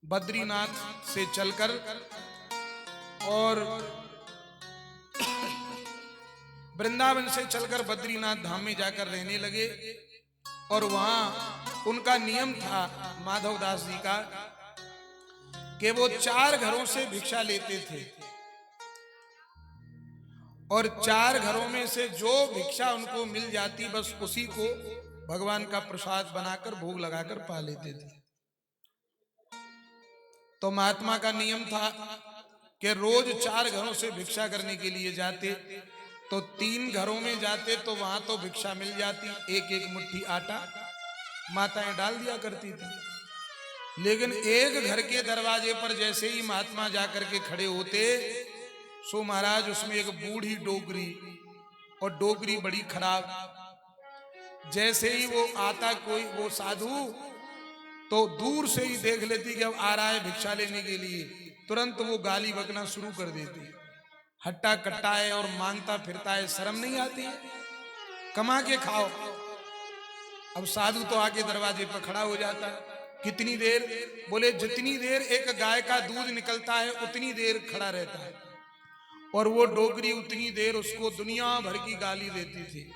बद्रीनाथ से चलकर और वृंदावन से चलकर बद्रीनाथ धाम में जाकर रहने लगे। और वहां उनका नियम था माधव दास जी का कि वो 4 घरों से भिक्षा लेते थे और 4 घरों में से जो भिक्षा उनको मिल जाती बस उसी को भगवान का प्रसाद बनाकर भोग लगाकर पा लेते थे। तो महात्मा का नियम था कि रोज 4 घरों से भिक्षा करने के लिए जाते। तो 3 घरों में जाते तो वहां तो भिक्षा मिल जाती, एक एक मुट्ठी आटा माताएं डाल दिया करती थी। लेकिन एक घर के दरवाजे पर जैसे ही महात्मा जाकर के खड़े होते सो महाराज उसमें एक बूढ़ी डोगरी, और डोगरी बड़ी खराब। जैसे ही वो आता कोई वो साधु तो दूर से ही देख लेती कि अब आ रहा है भिक्षा लेने के लिए, तुरंत वो गाली बकना शुरू कर देती। हट्टा कट्टा है और मांगता फिरता है, शर्म नहीं आती है? कमा के खाओ। अब साधु तो आके दरवाजे पर खड़ा हो जाता है। कितनी देर? बोले जितनी देर एक गाय का दूध निकलता है उतनी देर खड़ा रहता है। और वो डोगरी उतनी देर उसको दुनिया भर की गाली देती थी।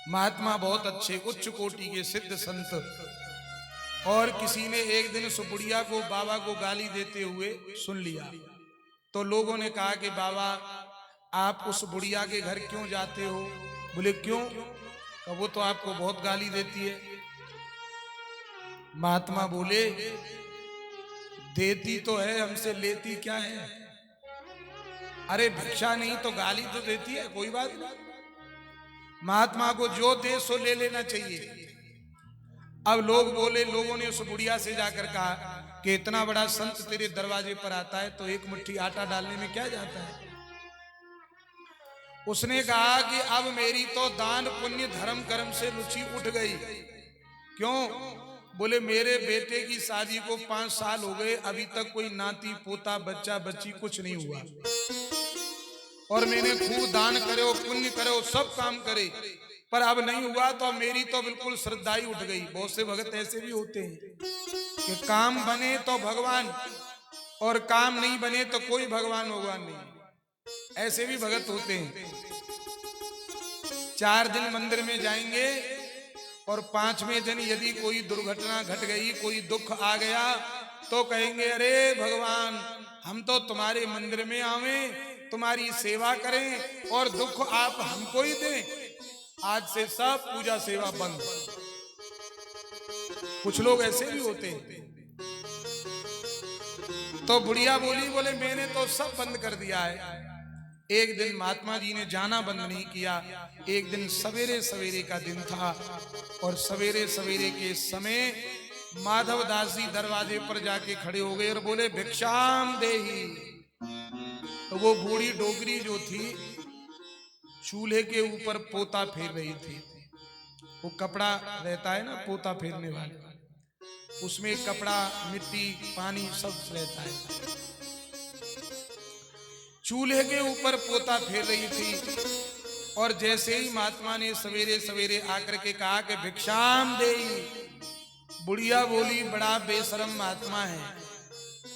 महात्मा बहुत अच्छे उच्च कोटि के सिद्ध संत। और किसी ने एक दिन उस बुढ़िया को बाबा को गाली देते हुए सुन लिया। तो लोगों ने कहा कि बाबा आप उस बुढ़िया के घर क्यों जाते हो? बोले क्यों? तो वो तो आपको बहुत गाली देती है। महात्मा बोले देती तो है, हमसे लेती क्या है? अरे भिक्षा नहीं तो गाली तो देती है, कोई बात नहीं। महात्मा को जो दे सो ले लेना चाहिए। अब लोग बोले, लोगों ने उस बुढ़िया से जाकर कहा कि इतना बड़ा संत तेरे दरवाजे पर आता है तो एक मुट्ठी आटा डालने में क्या जाता है? उसने कहा कि अब मेरी तो दान पुण्य धर्म कर्म से रुचि उठ गई। क्यों? बोले मेरे बेटे की शादी को 5 साल हो गए, अभी तक कोई नाती पोता बच्चा बच्ची कुछ नहीं हुआ। और मैंने खूब दान करो पुण्य करो सब काम करे, पर अब नहीं हुआ। तो मेरी तो बिल्कुल श्रद्धा ही उठ गई। बहुत से भगत ऐसे भी होते हैं कि काम बने तो भगवान, और काम नहीं बने तो कोई भगवान नहीं। ऐसे भी भगत होते हैं। 4 दिन मंदिर में जाएंगे और 5वें दिन यदि कोई दुर्घटना घट गई, कोई दुख आ गया तो कहेंगे अरे भगवान हम तो तुम्हारे मंदिर में आवे, तुम्हारी सेवा करें और दुख आप हमको ही दें। आज से सब पूजा सेवा बंद। कुछ लोग ऐसे भी होते हैं। तो बुढ़िया बोली, बोले मैंने तो सब बंद कर दिया है। एक दिन महात्मा जी ने जाना बंद नहीं किया। एक दिन सवेरे सवेरे का दिन था और सवेरे सवेरे के समय माधव दास जी दरवाजे पर जाके खड़े हो गए और बोले भिक्षाम देही। तो वो बूढ़ी डोगरी जो थी चूल्हे के ऊपर पोता फेर रही थी। वो कपड़ा रहता है ना पोता फेरने वाले, उसमें कपड़ा मिट्टी पानी सब रहता है। चूल्हे के ऊपर पोता फेर रही थी। और जैसे ही महात्मा ने सवेरे सवेरे आकर के कहा कि भिक्षाम देई, बुढ़िया बोली बड़ा बेशरम महात्मा है,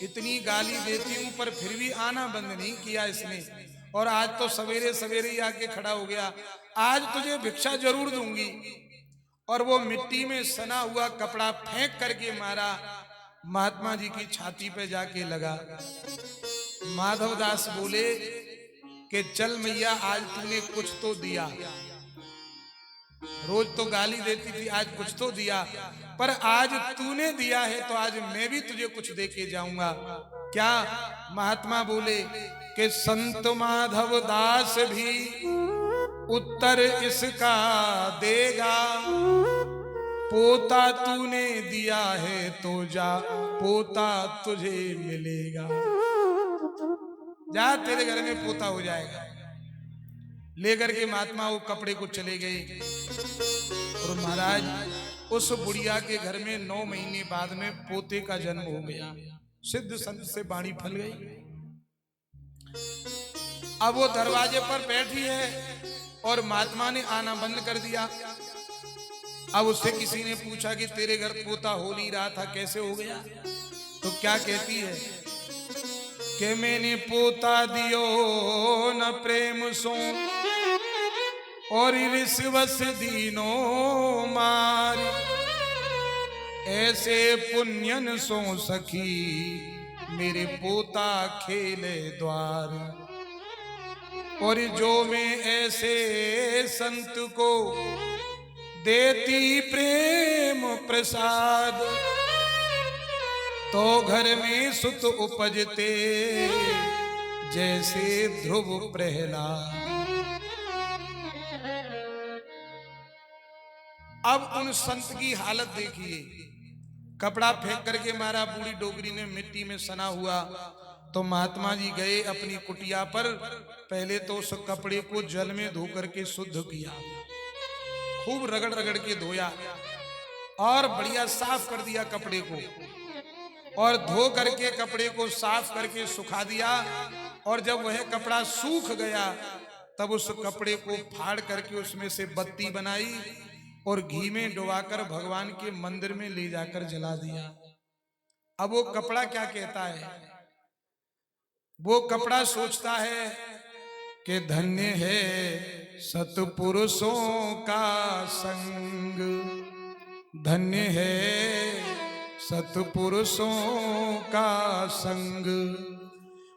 इतनी गाली देती हूं पर फिर भी आना बंद नहीं किया इसने, और आज तो सवेरे सवेरे ही आके खड़ा हो गया। आज तुझे भिक्षा जरूर दूंगी। और वो मिट्टी में सना हुआ कपड़ा फेंक करके मारा, महात्मा जी की छाती पे जाके लगा। माधव दास बोले कि चल मैया आज तूने कुछ तो दिया। रोज तो गाली देती थी, आज कुछ तो दिया, पर आज तूने दिया है तो आज मैं भी तुझे कुछ दे के जाऊंगा। क्या? महात्मा बोले कि संत माधव दास भी उत्तर इसका देगा, पोता तूने दिया है तो जा पोता तुझे मिलेगा। जा तेरे घर में पोता हो जाएगा। लेकर के महात्मा वो कपड़े को चले गए। और महाराज उस बुढ़िया के घर में 9 महीने बाद में पोते का जन्म हो गया। सिद्ध संत से बाणी फल गई। अब वो दरवाजे पर बैठी है और महात्मा ने आना बंद कर दिया। अब उससे किसी ने पूछा कि तेरे घर पोता हो नहीं रहा था, कैसे हो गया? तो क्या कहती है कि मैंने पोता दियो न प्रेम सो और रिश्वत दीनो मार, ऐसे पुण्यन सो सखी मेरे पोता खेले द्वार। और जो मैं ऐसे संत को देती प्रेम प्रसाद, तो घर में सुत उपजते जैसे ध्रुव प्रहलाद। अब उन संत की हालत देखिए, कपड़ा फेंक करके मारा, बूढ़ी डोगरी ने मिट्टी में सना हुआ। तो महात्मा जी गए अपनी कुटिया पर, पहले तो उस कपड़े को जल में धो करके शुद्ध किया, खूब रगड़ रगड़ के धोया और बढ़िया साफ कर दिया कपड़े को, और धो करके कपड़े को साफ करके सुखा दिया। और जब वह कपड़ा सूख गया तब उस कपड़े को फाड़ करके उसमें से बत्ती बनाई और घी में डुबाकर भगवान के मंदिर में ले जाकर जला दिया। अब वो कपड़ा क्या कहता है? वो कपड़ा सोचता है कि धन्य है सतपुरुषों का संग, धन्य है सतपुरुषों का संग,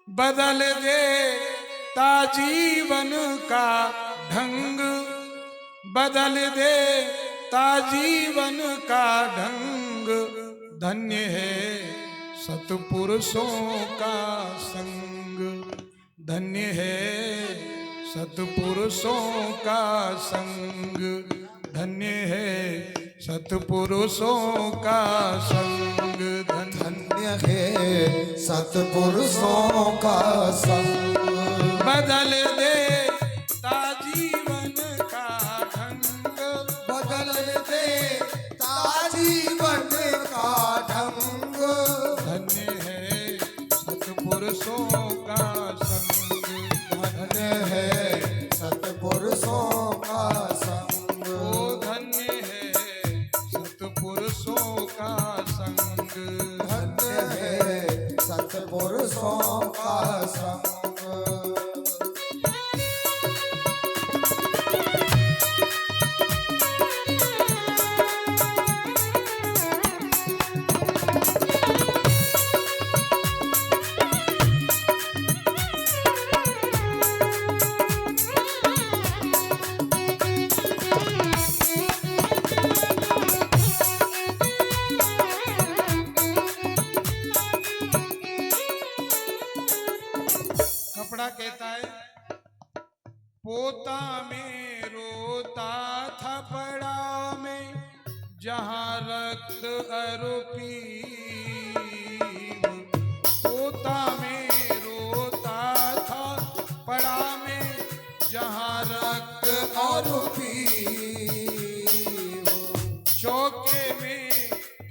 बदल देता जीवन का ढंग, बदल देता जीवन का ढंग, धन्य है सतपुरुषों का संग, धन्य है सतपुरुषों का संग, धन्य है सतपुरुषों का संग, धन्य है सतपुरुषों का संग, बदल देता जीवन का ढंग, बदल देता जीवन का ढंग, धन्य है सतपुरुषों का संग, धन्य है सतपुरुषों का संग, ओ धन्य है सतपुरुषों का संग, धन्य है सतपुरुषों का संग। कपड़ा कहता है पोता में रोता था पड़ा में, जहां रक्त अरूपी, पोता में रोता था पड़ा में, जहां रक्त और चौके में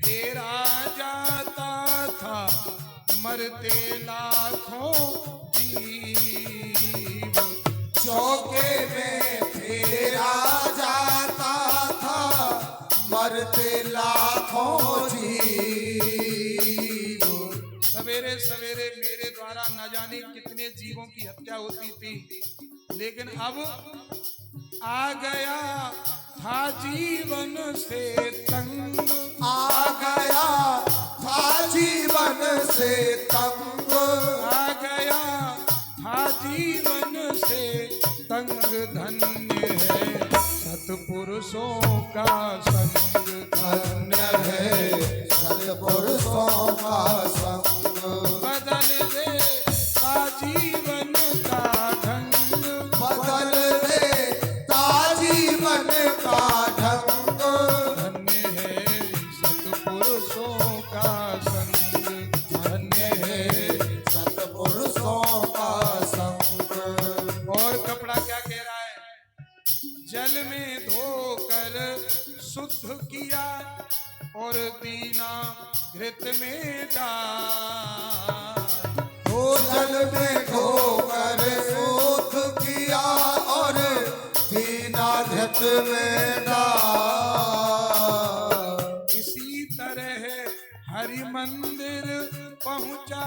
फेरा जाता था मरते लाखों जीव, चौके में फेरा जाता था मरते लाखों जीव। सवेरे सवेरे मेरे द्वारा न जाने कितने जीवों की हत्या होती थी, लेकिन अब आ गया था जीवन से तंग, आ गया था जीवन से तंग, आ गया था जीवन से तंग, धन्य है सतपुरुषों का संग, धन्य है सतपुरुषों का संग, बदल देता जीवन का ढंग, बदल देता जीवन का ढंग, धन्य है सतपुरुषों का संग, धन्य है सतपुरुषों का संग। और कपड़ा क्या कह रहा है? जल में धोकर शुद्ध किया और दीना घृत में डाल, वो जल में धोकर शुद्ध किया और दीना घृत में डाल, हरि मंदिर पहुंचा,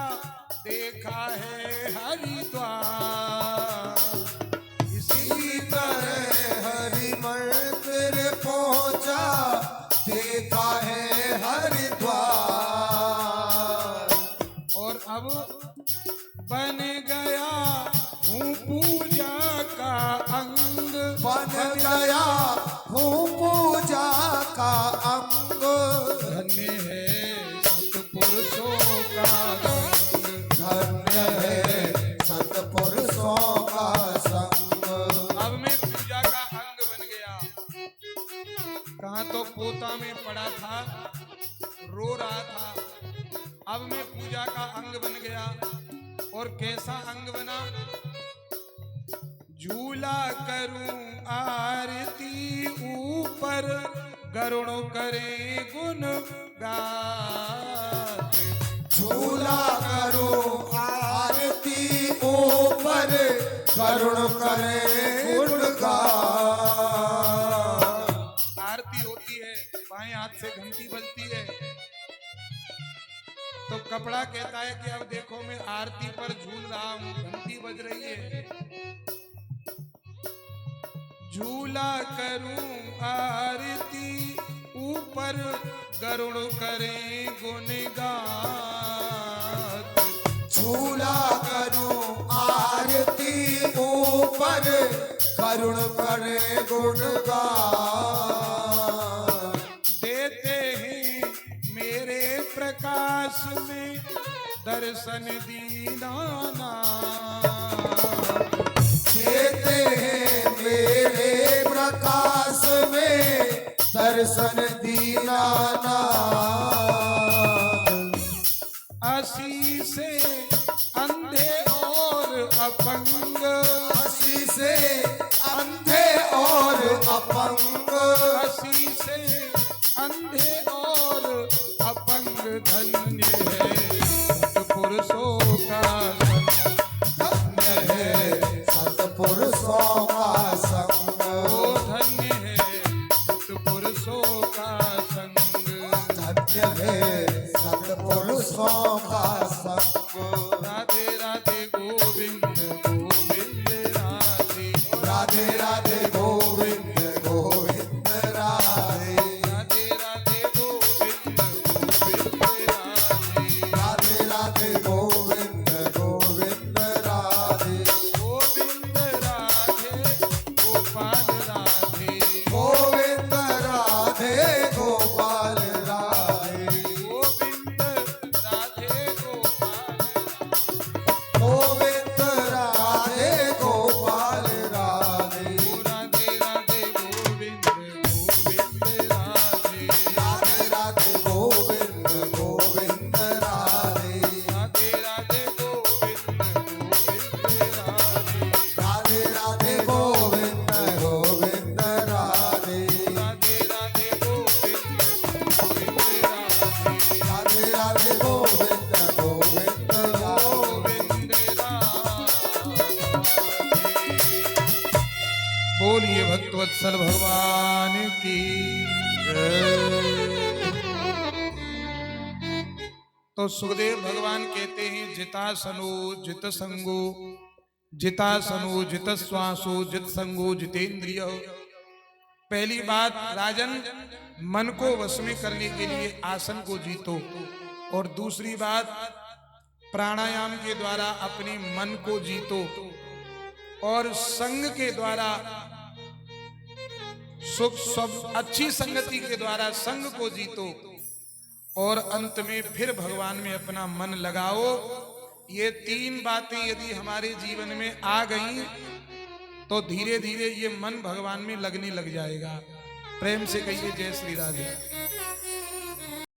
देखा है हरिद्वार। इसी तरह हरि मंदिर पहुंचा, देखा है हरिद्वार। और अब बन गया हूँ पूजा का अंग, बन गया हूँ पूजा का अंग। धन्य है सत्पुरुषों का संग, धन्य है सत्पुरुषों का संग। अब मैं पूजा का अंग बन गया। कहाँ तो पोता में पड़ा था, रो रहा था, अब मैं पूजा का अंग बन गया। और कैसा अंग बना? झूला करूं आरती ऊपर, गरुड़ करे गुणगान। झूला करो आरती ऊपर, करुण करे गुणगान। आरती होती है, बाएं हाथ से घंटी बजती है, तो कपड़ा कहता है कि अब देखो मैं आरती पर झूल रहा हूं, घंटी बज रही है। झूला करूं आरती ऊपर, गरुड़ करे गुणगान। झूला करो आरती ऊपर, करुण करे गुणगान। देते हैं मेरे प्रकाश में दर्शन दीनानाथ। देते हैं मेरे प्रकाश में दर्शन दीनानाथ। असी से अंधे और अपंग, हंसी से अंधे और अपंग। असी से अंधे और अपंग, धन्य है सत्पुरुषों का संग। धन्य है सत्पुरुषों का संग। ओ धन्य है सत्पुरुषों का संग। धन्य है सत्पुरुषों का संग। राधे राधे गोविंद गोविंद राधे, राधे राधे गोविंद गोविंद राधे। राधे राधे गोविंद गोविंद राधे, राधे राधे गोविंद गोविंद राधे। गोविंद राधे गोपाल राधे, गोविंद राधे गोपाल राधे। गोविंद राधे गोपाल, गोविंद राधे गोपाल राधे। ओ राधे राधे गोविंद गोविंद राधे, राधे राधे गोविंद गोविंद राधे। राधे राधे गोविंद गोविंद राधे, राधे राधे गोविंद गोविंद राधे। राधे राधे गोविंद गोविंद राधे, राधे राधे गोविंद गोविंद राधे। गोविंद राधे। बोलिए भक्तवत्सल भगवान की जय। तो सुखदेव भगवान कहते हैं जितासनो जित संगो, जितासनो जित श्वासो जित संगो जितेंद्रिय। पहली बात राजन, मन को वश में करने के लिए आसन को जीतो। और दूसरी बात, प्राणायाम के द्वारा अपने मन को जीतो। और संग के द्वारा सुख सब अच्छी संगति के द्वारा संग को जीतो। और अंत में फिर भगवान में अपना मन लगाओ। ये तीन बातें यदि हमारे जीवन में आ गई तो धीरे धीरे ये मन भगवान में लगने लग जाएगा। प्रेम से कहिए जय श्री राधे।